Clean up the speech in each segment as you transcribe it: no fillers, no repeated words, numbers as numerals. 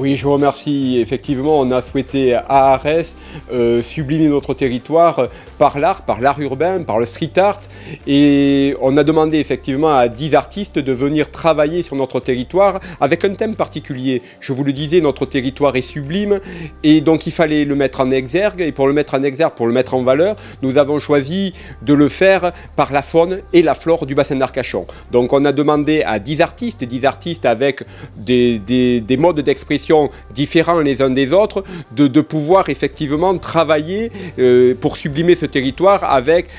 Oui, je vous remercie. Effectivement, on a souhaité à Arès sublimer notre territoire par l'art urbain, par le street art. Et on a demandé effectivement à 10 artistes de venir travailler sur notre territoire avec un thème particulier. Je vous le disais, notre territoire est sublime et donc il fallait le mettre en exergue. Et pour le mettre en exergue, pour le mettre en valeur, nous avons choisi de le faire par la faune et la flore du bassin d'Arcachon. Donc on a demandé à 10 artistes avec des modes d'expression différents les uns des autres, de pouvoir effectivement travailler pour sublimer ce territoire avec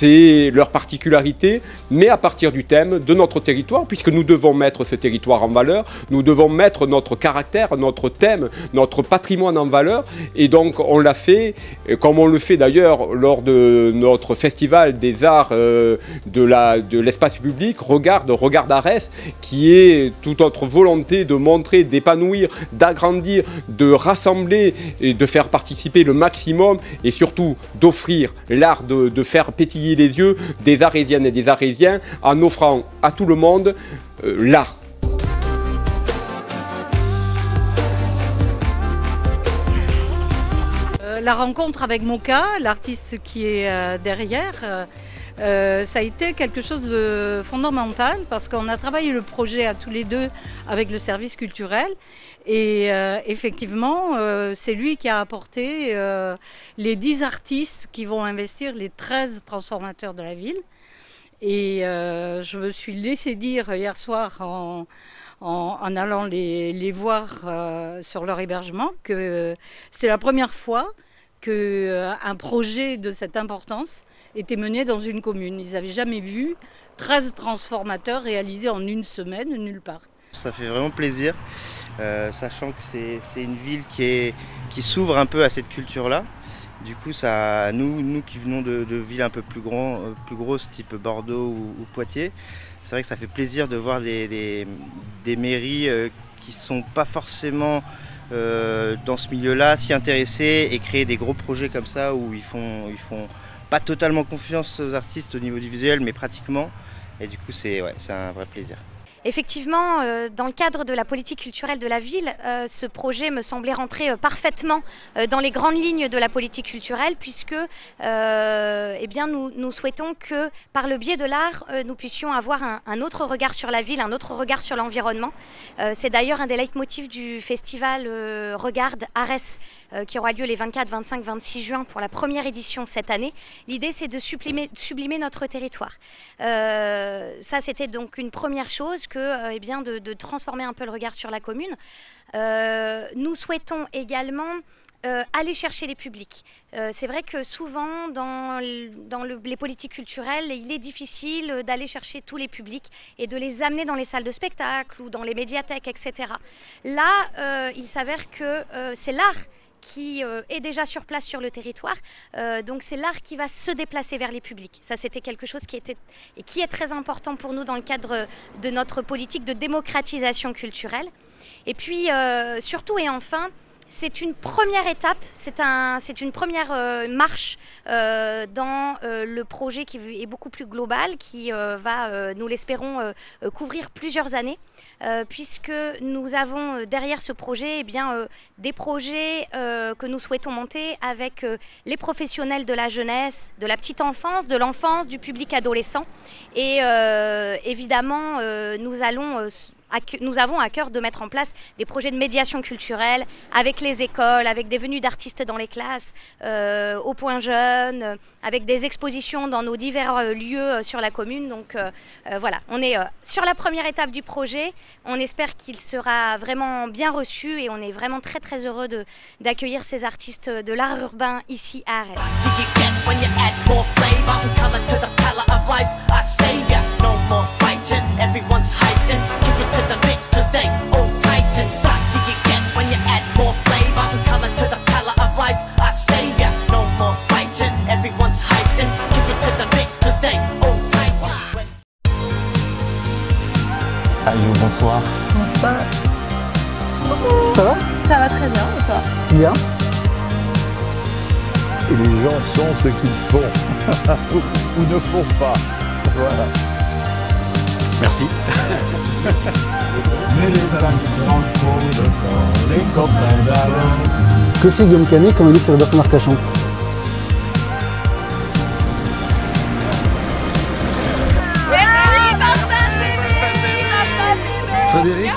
leurs particularités, mais à partir du thème de notre territoire, puisque nous devons mettre ce territoire en valeur, nous devons mettre notre caractère, notre thème, notre patrimoine en valeur, et donc on l'a fait, comme on le fait d'ailleurs lors de notre festival des arts de l'espace public, Regarde Arès, qui est toute notre volonté de montrer, d'épanouir, d'agrandir, de rassembler et de faire participer le maximum et surtout d'offrir l'art de faire pétiller les yeux des Arésiennes et des Arésiens en offrant à tout le monde l'art. La rencontre avec Moka, l'artiste qui est derrière, ça a été quelque chose de fondamental parce qu'on a travaillé le projet à tous les deux avec le service culturel et effectivement c'est lui qui a apporté les 10 artistes qui vont investir les 13 transformateurs de la ville et je me suis laissé dire hier soir en allant les voir sur leur hébergement que c'était la première fois qu'un projet de cette importance était mené dans une commune. Ils n'avaient jamais vu 13 transformateurs réalisés en une semaine nulle part. Ça fait vraiment plaisir, sachant que c'est une ville qui s'ouvre un peu à cette culture-là. Du coup, nous qui venons de villes un peu plus grosses, type Bordeaux ou Poitiers, c'est vrai que ça fait plaisir de voir des mairies qui ne sont pas forcément dans ce milieu-là, s'y intéresser et créer des gros projets comme ça où ils font pas totalement confiance aux artistes au niveau du visuel, mais pratiquement. Et du coup, c'est un vrai plaisir. Effectivement, dans le cadre de la politique culturelle de la ville, ce projet me semblait rentrer parfaitement dans les grandes lignes de la politique culturelle puisque eh bien, nous souhaitons que par le biais de l'art, nous puissions avoir un autre regard sur la ville, un autre regard sur l'environnement. C'est d'ailleurs un des leitmotifs du festival Regarde Arès qui aura lieu les 24, 25, 26 juin pour la première édition cette année. L'idée, c'est de sublimer notre territoire. Ça, c'était donc une première chose, eh bien, de transformer un peu le regard sur la commune. Nous souhaitons également aller chercher les publics. C'est vrai que souvent dans les politiques culturelles, il est difficile d'aller chercher tous les publics et de les amener dans les salles de spectacle ou dans les médiathèques, etc. Là, il s'avère que c'est l'art qui est déjà sur place sur le territoire. Donc c'est l'art qui va se déplacer vers les publics. Ça, c'était quelque chose qui est très important pour nous dans le cadre de notre politique de démocratisation culturelle. Et puis, surtout et enfin, c'est une première étape, c'est une première marche dans le projet qui est beaucoup plus global, qui va, nous l'espérons, couvrir plusieurs années, puisque nous avons derrière ce projet des projets que nous souhaitons monter avec les professionnels de la jeunesse, de la petite enfance, de l'enfance, du public adolescent. Et évidemment, nous avons à cœur de mettre en place des projets de médiation culturelle avec les écoles, avec des venues d'artistes dans les classes, au Point Jeune, avec des expositions dans nos divers lieux sur la commune. Donc voilà, on est sur la première étape du projet. On espère qu'il sera vraiment bien reçu et on est vraiment très très heureux d'accueillir ces artistes de l'art urbain ici à Arès. Allô, bonsoir. Bonsoir. Ça va? Ça va très bien, et toi? Bien. Et les gens sont ce qu'ils font ou ne font pas. Voilà. Merci. Mais les âmes dans trop de temps, les copains d'alors. Que fait Guillaume Canet quand il est sur le bassin d'Arcachon? Frédéric,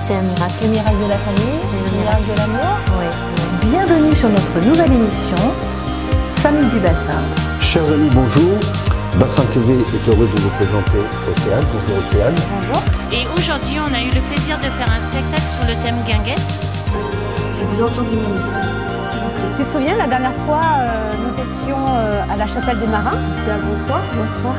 C'est un miracle. Le miracle de la famille, le miracle de l'amour. Oui. Bienvenue sur notre nouvelle émission, Famille du Bassin. Chers amis, bonjour. Bassin TV est heureux de vous présenter Océane. Bonjour Océane. Bonjour. Et aujourd'hui, on a eu le plaisir de faire un spectacle sur le thème guinguette. Si vous entendez mon message, s'il vous plaît. Tu te souviens, la dernière fois, nous étions à la Chapelle des Marins, ici à Grossoir. Bonsoir.